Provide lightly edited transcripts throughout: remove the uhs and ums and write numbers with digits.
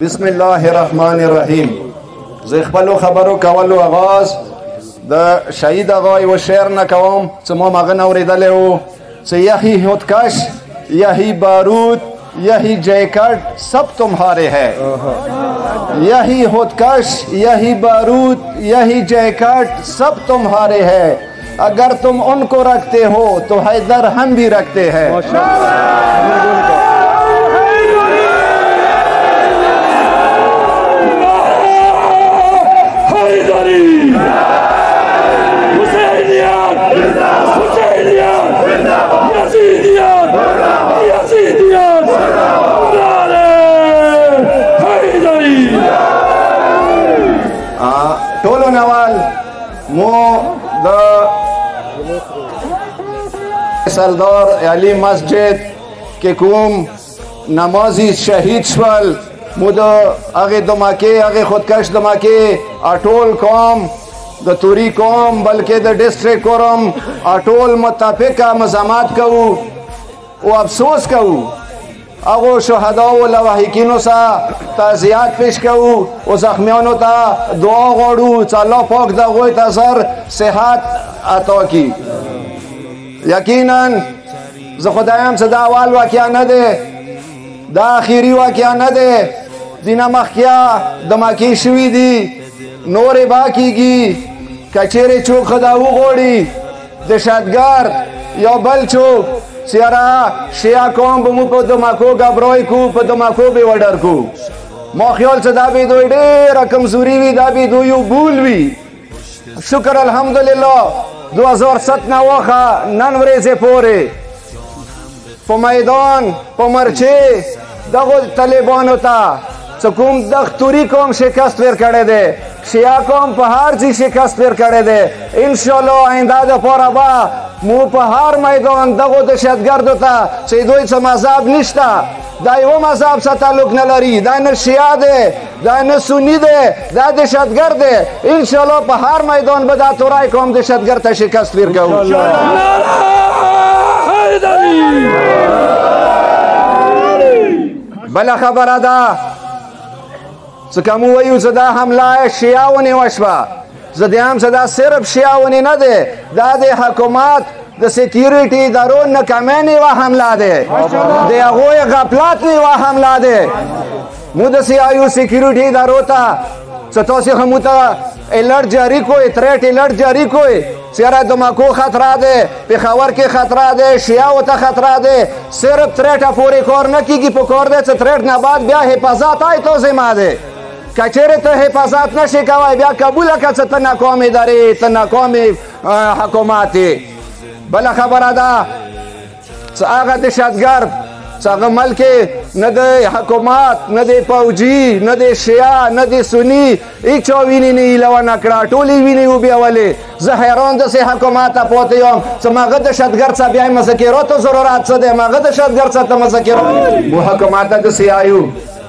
بسم الله الرحمن الرحیم. زه خپلو خبرو کولو آغاز د شهید آقای و شعر نه کوم چې ما هغه نه اورېدلی و چې یہی خودکش یہی بارود یہی جیکٹ سب تمہارے ہے. یہی خودکش یہی بارود یہی جیکٹ سب تمہارے ہے. اگر تم ان کو رکھتے ہو تو حیدر ہم بھی رکھتے ہیں. ټولو نوال مو د سردار علی مسجد کې کوم نمازی شهید شول مو د هغې دماکې هغې خودکش دماکې ټول قوم د توري قوم بلکې د ډسټرک قوم ټول متفقه مزامات کوو او افسوس کوو. هغو شهداو او لواحقینو سره تعزیات پیش کوو او زخمیانو ته دعا غواړو چې الله پاک د هغوی ته زر صحت عطا کړي. یقینا زه خدایم چې دا اول واقعه نه دی، دا اخري واقعه نه دی. ځینې مخکې دماکې شوي دي، نورې به کېږي. که چیرې څوک خدا وغواړي دهشتګرد یا بل څوک سیاره شیعه قوم به مو په دماکو ګبرای کو، په دماکو به وډر کو. ما خیال چې دا به دوی ډېره کمزوري وي، دا به دوی یو بول وي. شکر الحمدلله 2007 نه واخه نن ورځې پورې په میدان په مرچې دغو طالبانو ته چې کوم دغ توري قوم شکست ورکړی دی، شیعه قوم په هر ځای شکست ورکړی دی. انشاءالله آینده دپاره به مو په هر میدان دغو دهشتګردو ته چې دوی څه مذهب نشته، دا یوه مذهب سره تعلق نه لري، دا نه شیعه دی، دا نه سني دی، دا دهشتګرد دی. انشاءالله په هر میدان به دا تورای قوم دهشتګرد ته شکست ورکوو. بله خبره ده چې که مو وایو چې دا حمله شیعه ونې وشوه، زه دیم چې دا صرف شیعه ونې نه دی، دا د حکومت د سیکیورټي ادارو ناکامۍ یوه حمله دی، د هغوی غفلت یوه حمله دی. مو داسې وایو سیکیورټي ادارو ته چې تاسې خو مو ته الرټ جاري کوئ، تریټ الرټ جاري کوئ چې یاره دماکو خطره دی، پېښور کې خطره دی، شیعهو ته خطره دی. صرف تریټه پورې کار نه کېږي، په کار دی چې تریټ نه بعد بیا حفاظت آی ذمه دی. که چیرې ته حفاظت نشي کوی بیا قبوله کړه چې ته ناکام ادارې، ته ناکام حکومت یې. بله خبره ده چې هغه دهشتګرد چې هغه ملک نه د حکومت نه د پوجي نه د شیعه نه د سني هېچا وینې نه ایله ونه کړه، ټولې وینې وبیولې. زه حیران داسې حکومت ته پاتې یم چې مغه دهشتګرد څه بیا یې مذاکراتو ضرورت څه دی، مغه دهشتګرد څه ته مذاکرات. مو حکومت ته داسې وایو،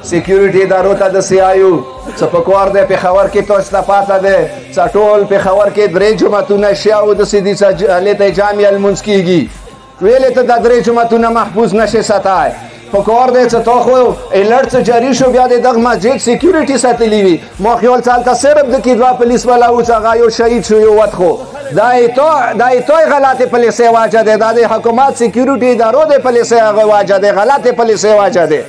سیکیورټي ادارو ته داسې وایو چې په کار دی پېښور کې تاسو ته پاته دی چې ټول پېښور کې 3 جوماتونه شیعهو داسې دي چې هلته جامع لمونځ کېږي. ویلې ته دا 3 جوماتونه محفوظ نشي ساتلی. په کار دی چې تا خو الرټ څه جاري شو بیا د دغه مسجد سیکیورټي ساتلي وي. ما خیال چې هلته صرف د کې 2 پولیس والا و چې هغه یو شهید شو یو وت خو دا یې توی غلطې پولیسۍ وجه دی، دا د حکومت سیکیورټي ادارو د پولیسۍ هغه وجه دی، غلطې پولیسۍ وجه دی.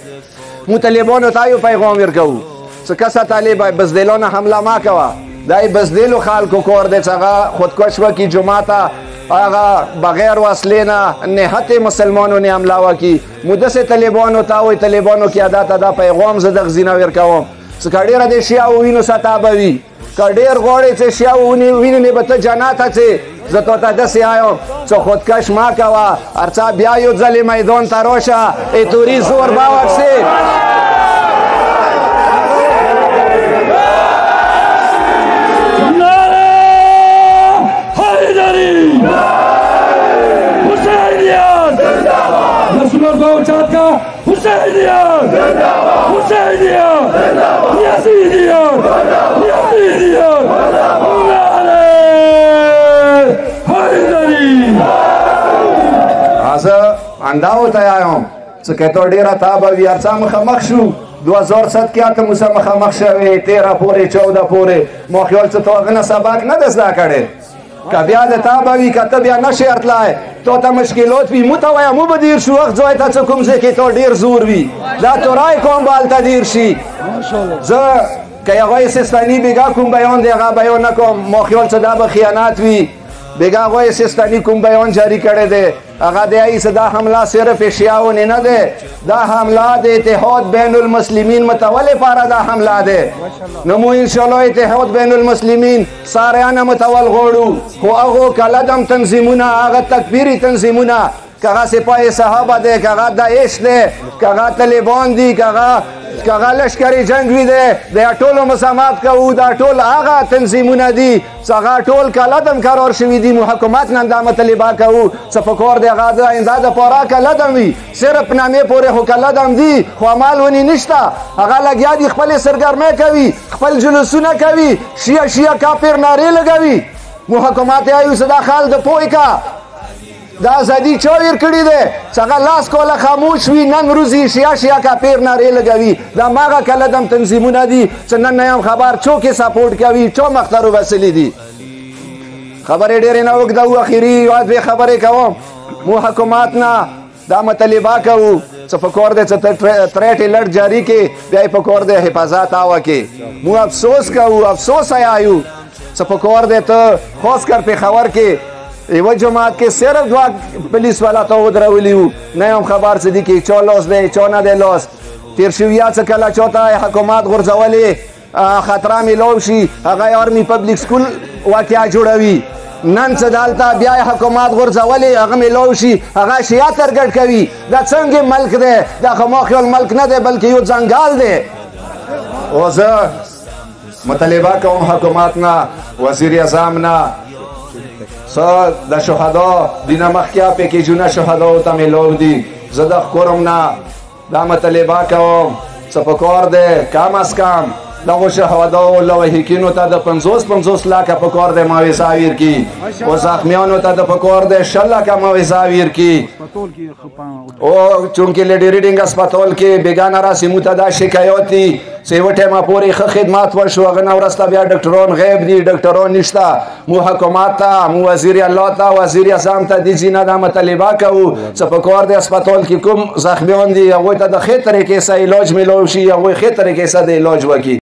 مو طالبانو ته یو پیغام ورکوو چې کسه طالب بزدلانه حمله مه کوه، دا یې بزدلو خلکو کار دی چې هغه خودکش وکړي جمعه ته، هغه بغیر وسلې نه نهت مسلمانو نه حمله وکړي. مو داسې طالبانو ته وایي طالبانو قیادت ته دا پیغام زه دغه ځینه ورکوم چې که ډېره د شیعهو وینو ستا به وي، که ډېر غواړې چې شیعهو وینو نه به ته جنت اڅې، زه تا ته داسې وایم چې خودکش مه کوه. هر څه بیا یو ځلې میدان ته راشه، توري زور به واخسي. حسینیان حسینیان یزیدیان یزیدیان حیدری. زه انداو ته وایم چې که ته ډېره تا به وي هر څه مخامخ شو 2007 کې ته موسی مخامخ شوې 13 پورې 14 پورې مو خیال څه تو غنه سبق نه د زده کړې که بیا د تا به وي که ته بیا نشې ارتلای تو ته مشکلات وي مو ته وایه مو به دیر شو وخت ځای ته څه کوم ځای کې تو ډېر زور وي دا تورای کوم به هلته دیر شي زه که هغوی سیستاني بېګا کوم بیان دی هغه بیان نه کوم ما خیال څه دا به خیانت وي بېګا هغوی سیستاني کوم بیان جاری کړی دی هغه دی ای دا حمله صرف شیعاونې نه دی دا حمله د اتحاد بین المسلمین متول لپاره دا حمله دی نو مو انشاءالله اتحاد بین المسلمین ساریانه متول غواړو خو هغو کلدم تنظیمونه هغه تکفیري تنظیمونه که هغه سپاه صحابه دی که هغه داعش دی که هغه طالبان دي که هغه لشکري جنګ وي دی دا ټولو مسامات کوو دا ټول هغه تنظیمونه دي چې هغه ټول کلدم قرار شوي دي مو حکومت نه دا مطالبه کوو څه په کار دی هغه د آینده دپاره کلدم وي صرف نامې پورې خو کلدم دي خو عمل ونې نشته هغه لګیا دي خپلې سرګرمۍ کوي خپل جلوسونه کوي شیعه کافر نارې لګوي مو حکومت یې وایو چې دا خال د پوی کا دا ازادي چا ویر کړی دی چې هغه لاس کوله خاموش وي نن روزي شیعه کافر نارې لګوي دا هماغه کلدم تنظیمونه دي چې نن نه یم خبر څوک یې سپورټ کوي څو مختر وسلې دي خبرې ډېرې نه اوږدوو اخري یوه دوې خبرې کوم مو حکومت نه دا مطالبه کوو څه په کار دی چې تریټ الرټ جاری کې بیا یې په کار دی حفاظت وکړي مو افسوس کوو افسوس یایو څه په کار دی ته خاص کر پېښور کې یوه جماعت کې صرف دوه پولیس والا ته ودرولي وو نه یم خبر څه دي کې چا لاس دی چا نه دی لاس تېر شویه څه کله چا ته حکومت غورځولې خطره میلاو شي هغه آرمي پبلیک سکول واقعه جوړوي نن څه دلته بیا حکومت غورځولې هغه میلاو شي هغه شیعه ترګډ کوي دا څنګه ملک دی دا خو ما خیال ملک نه دی بلکې یو ځنګل دی او زه مطالبه کوم حکومت نه وزیر اعظم نه د شهدا دینه مخکې پیکیجونه شهداو ته میلاو دي زه د ښکرم نه دا مطالبه کوم څه په کار دی کم از کم دغو شهداو لوحقینو ته د 50 لکه په کار دی معاوضه ورکړي او زخمیانو ته د په کار دی 20 لکه معاوضه ورکړي او چونکې لیډي ریډینګ هسپتال کې بېګانه راسې موږ ته دا شکایات دي چې یوه ټایمه پورې ښه خدمات وشو هغه نه وروسته بیا ډاکټران غیب دي ډاکټران نشته مو حکومت ته مو وزیر الله ته وزیر اعظم ته دې ځینه دا مطالبه کوو چې په کار دی هسپتال کې کوم زخمیان دي هغوی ته د ښې طریقې سره علاج میلاو شي هغوی ښې طریقې سره د علاج وکړي